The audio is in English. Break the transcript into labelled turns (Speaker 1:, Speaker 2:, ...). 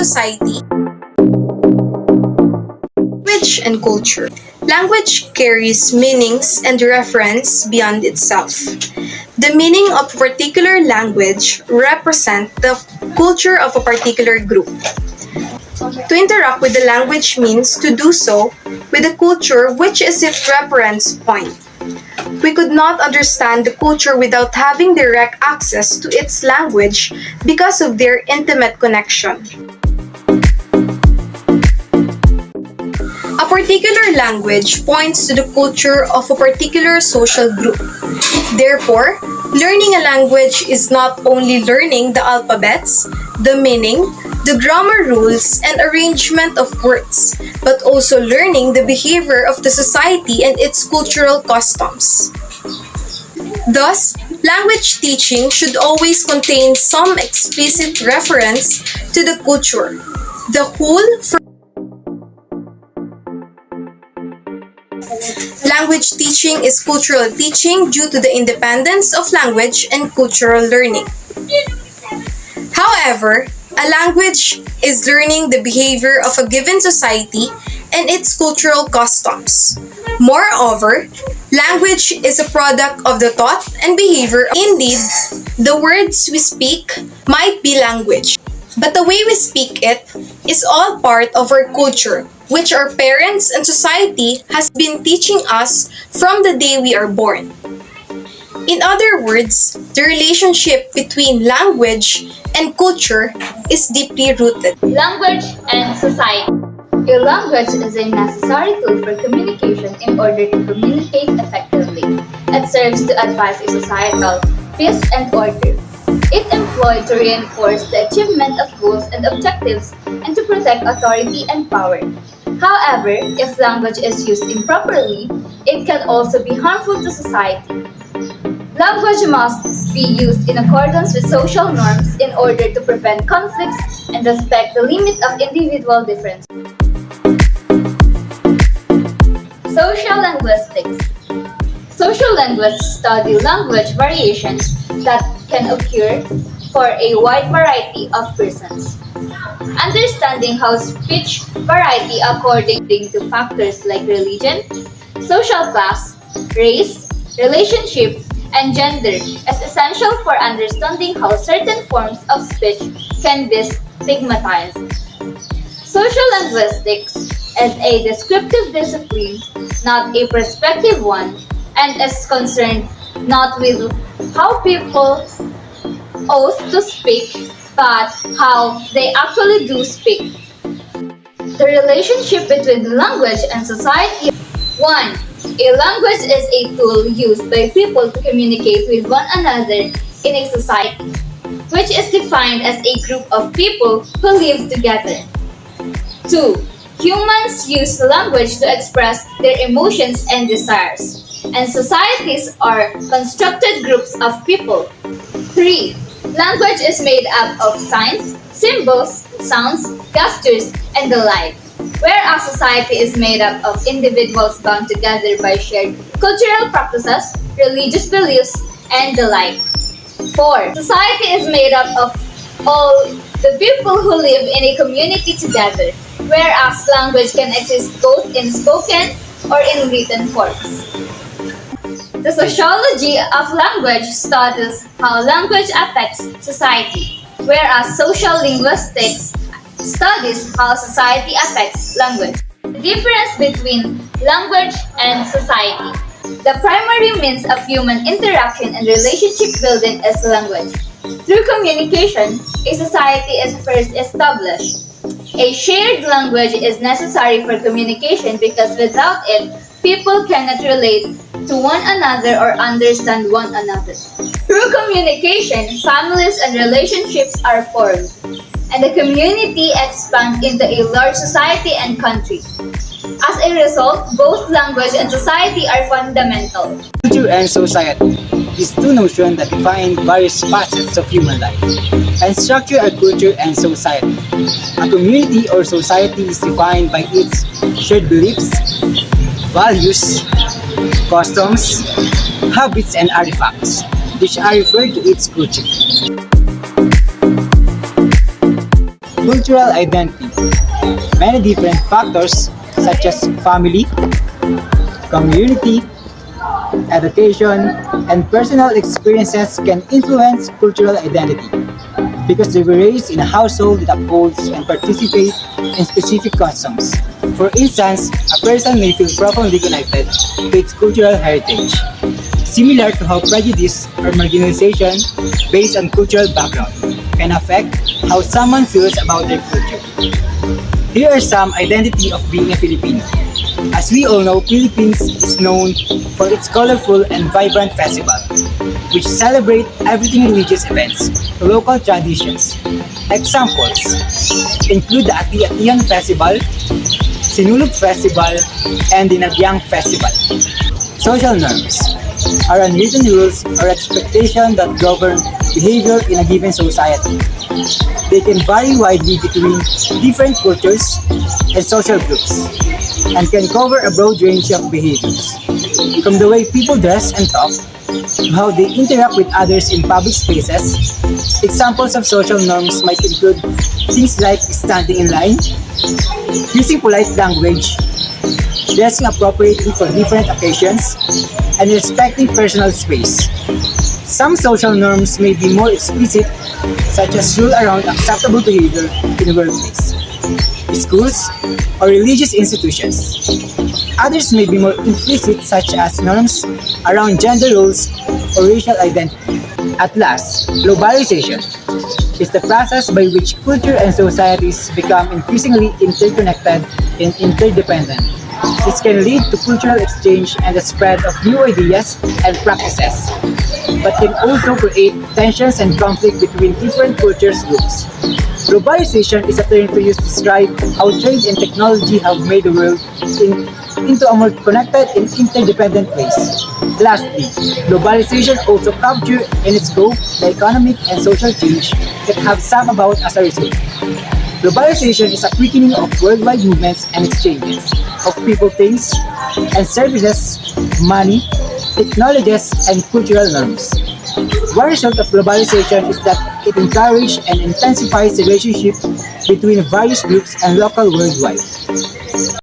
Speaker 1: society. Language and culture. Language carries meanings and reference beyond itself. The meaning of a particular language represents the culture of a particular group. To interact with the language means to do so with the culture, which is its reference point. We could not understand the culture without having direct access to its language because of their intimate connection. A particular language points to the culture of a particular social group. Therefore, learning a language is not only learning the alphabets, the meaning, the grammar rules, and arrangement of words, but also learning the behavior of the society and its cultural customs. Thus, language teaching should always contain some explicit reference to the culture. The whole language teaching is cultural teaching due to the independence of language and cultural learning. However, a language is learning the behavior of a given society and its cultural customs. Moreover, language is a product of the thought and behavior. Indeed, the words we speak might be language, but the way we speak it is all part of our culture, which our parents and society has been teaching us from the day we are born. In other words, the relationship between language and culture is deeply rooted.
Speaker 2: Language and society. A language is a necessary tool for communication in order to communicate effectively. It serves to advise a societal peace and order. It employed to reinforce the achievement of goals and objectives and to protect authority and power. However, if language is used improperly, it can also be harmful to society. Language must be used in accordance with social norms in order to prevent conflicts and respect the limit of individual differences. Social linguistics. Social linguists study language variations that can occur for a wide variety of persons. Understanding how speech variety according to factors like religion, social class, race, relationship, and gender is essential for understanding how certain forms of speech can be stigmatized. Social linguistics is a descriptive discipline, not a prescriptive one, and is concerned not with how people ought to speak, but how they actually do speak. The relationship between language and society. 1. A language is a tool used by people to communicate with one another in a society, which is defined as a group of people who live together. 2. Humans use language to express their emotions and desires, and societies are constructed groups of people. 3. Language is made up of signs, symbols, sounds, gestures, and the like, whereas society is made up of individuals bound together by shared cultural practices, religious beliefs, and the like. 4. Society is made up of all the people who live in a community together, whereas language can exist both in spoken or in written forms. The sociology of language studies how language affects society, whereas social linguistics studies how society affects language. The difference between language and society. The primary means of human interaction and relationship building is language. Through communication, a society is first established. A shared language is necessary for communication because without it, people cannot relate to one another or understand one another. Through communication, families and relationships are formed, and the community expands into a large society and country. As a result, both language and society are fundamental.
Speaker 3: Culture and society is two notions that define various facets of human life and structure a culture and society. A community or society is defined by its shared beliefs, values, customs, habits, and artifacts, which are referred to its culture. Cultural identity. Many different factors such as family, community, education, and personal experiences can influence cultural identity because they were raised in a household that upholds and participate in specific customs. For instance, a person may feel profoundly connected to its cultural heritage, similar to how prejudice or marginalization based on cultural background can affect how someone feels about their culture. Here are some identity of being a Filipino. As we all know, Philippines is known for its colorful and vibrant festival, which celebrate everything religious events, local traditions. Examples include the Ati-Atian Festival, Sinulog Festival, and the Nagyang Festival. Social norms are unwritten rules or expectations that govern behavior in a given society. They can vary widely between different cultures and social groups and can cover a broad range of behaviors, from the way people dress and talk to how they interact with others in public spaces. Examples of social norms might include things like standing in line, using polite language, dressing appropriately for different occasions, and respecting personal space. Some social norms may be more explicit, such as rules around acceptable behavior in the workplace, schools, or religious institutions. Others may be more implicit, such as norms around gender roles or racial identity. At last, globalization is the process by which culture and societies become increasingly interconnected and interdependent. This can lead to cultural exchange and the spread of new ideas and practices, but can also create tensions and conflict between different cultures groups. Globalization is a term to use to describe how trade and technology have made the world into a more connected and interdependent place. Lastly, globalization also captures in its scope the economic and social change that have come about as a result. Globalization is a quickening of worldwide movements and exchanges of people, things, and services, money, technologies, and cultural norms. One result of globalization is that it encourages and intensifies relationship between various groups and local worldwide.